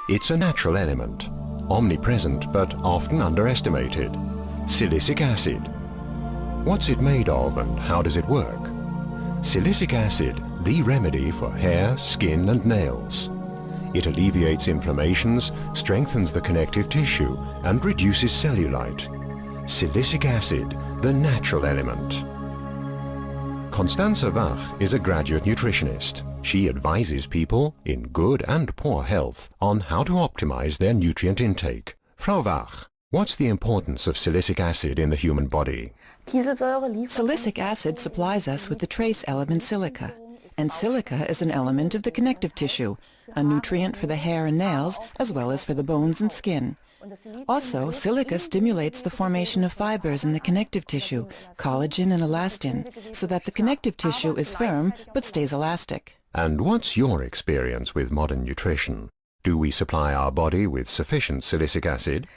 It's a natural element, omnipresent but often underestimated. Silicic acid. What's it made of and how does it work? Silicic acid, the remedy for hair, skin and nails. It alleviates inflammations, strengthens the connective tissue and reduces cellulite. Silicic acid, the natural element. Constanze Wach is a graduate nutritionist. She advises people, in good and poor health, on how to optimize their nutrient intake. Frau Wach, what's the importance of silicic acid in the human body? Silicic acid supplies us with the trace element silica, and silica is an element of the connective tissue, a nutrient for the hair and nails as well as for the bones and skin. Also, silica stimulates the formation of fibers in the connective tissue, collagen and elastin, so that the connective tissue is firm but stays elastic. And what's your experience with modern nutrition? Do we supply our body with sufficient silicic acid?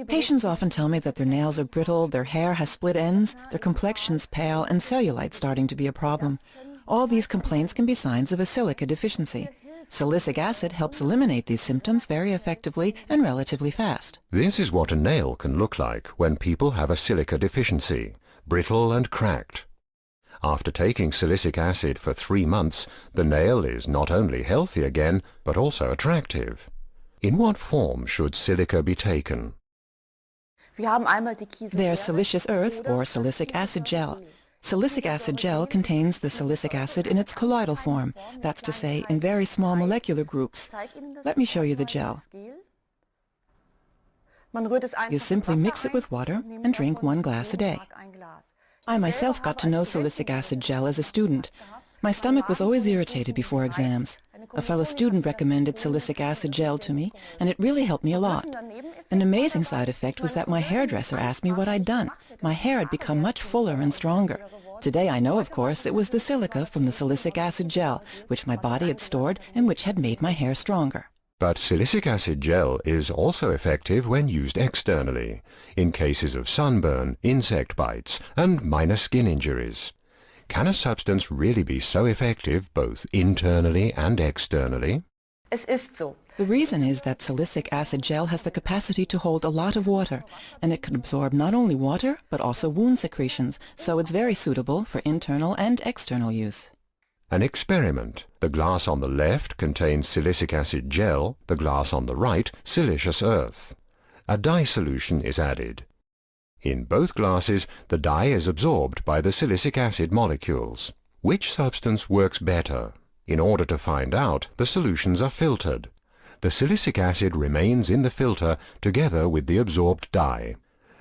Patients often tell me that their nails are brittle, their hair has split ends, their complexion's pale, and cellulite starting to be a problem. All these complaints can be signs of a silica deficiency. Silicic acid helps eliminate these symptoms very effectively and relatively fast. This is what a nail can look like when people have a silica deficiency, brittle and cracked. After taking silicic acid for 3 months, the nail is not only healthy again, but also attractive. In what form should silica be taken? There's silicious earth or silicic acid gel. Silicic acid gel contains the silicic acid in its colloidal form, that's to say, in very small molecular groups. Let me show you the gel. You simply mix it with water and drink 1 glass a day. I myself got to know silicic acid gel as a student. My stomach was always irritated before exams. A fellow student recommended silicic acid gel to me, and it really helped me a lot. An amazing side effect was that my hairdresser asked me what I'd done. My hair had become much fuller and stronger. Today I know, of course, it was the silica from the silicic acid gel, which my body had stored and which had made my hair stronger. But silicic acid gel is also effective when used externally, in cases of sunburn, insect bites, and minor skin injuries. Can a substance really be so effective both internally and externally? The reason is that silicic acid gel has the capacity to hold a lot of water, and it can absorb not only water, but also wound secretions, so it's very suitable for internal and external use. An experiment. The glass on the left contains silicic acid gel, the glass on the right silicious earth. A dye solution is added. In both glasses, the dye is absorbed by the silicic acid molecules. Which substance works better? In order to find out, the solutions are filtered. The silicic acid remains in the filter together with the absorbed dye.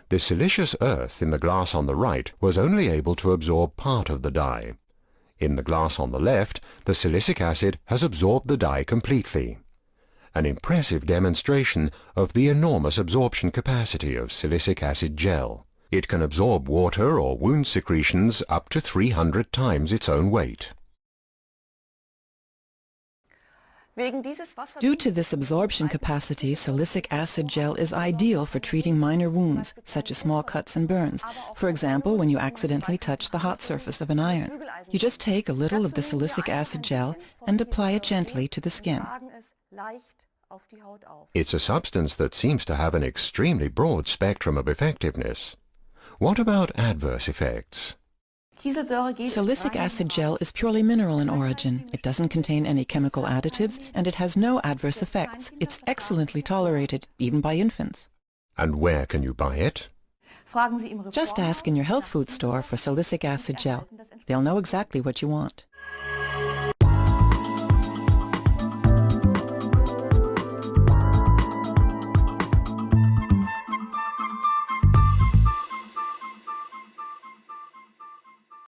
The silicious earth in the glass on the right was only able to absorb part of the dye. In the glass on the left, the silicic acid has absorbed the dye completely. An impressive demonstration of the enormous absorption capacity of silicic acid gel. It can absorb water or wound secretions up to 300 times its own weight. Due to this absorption capacity, silicic acid gel is ideal for treating minor wounds, such as small cuts and burns. For example, when you accidentally touch the hot surface of an iron. You just take a little of the silicic acid gel and apply it gently to the skin. It's a substance that seems to have an extremely broad spectrum of effectiveness. What about adverse effects? Silicic acid gel is purely mineral in origin. It doesn't contain any chemical additives and it has no adverse effects. It's excellently tolerated, even by infants. And where can you buy it? Just ask in your health food store for silicic acid gel. They'll know exactly what you want.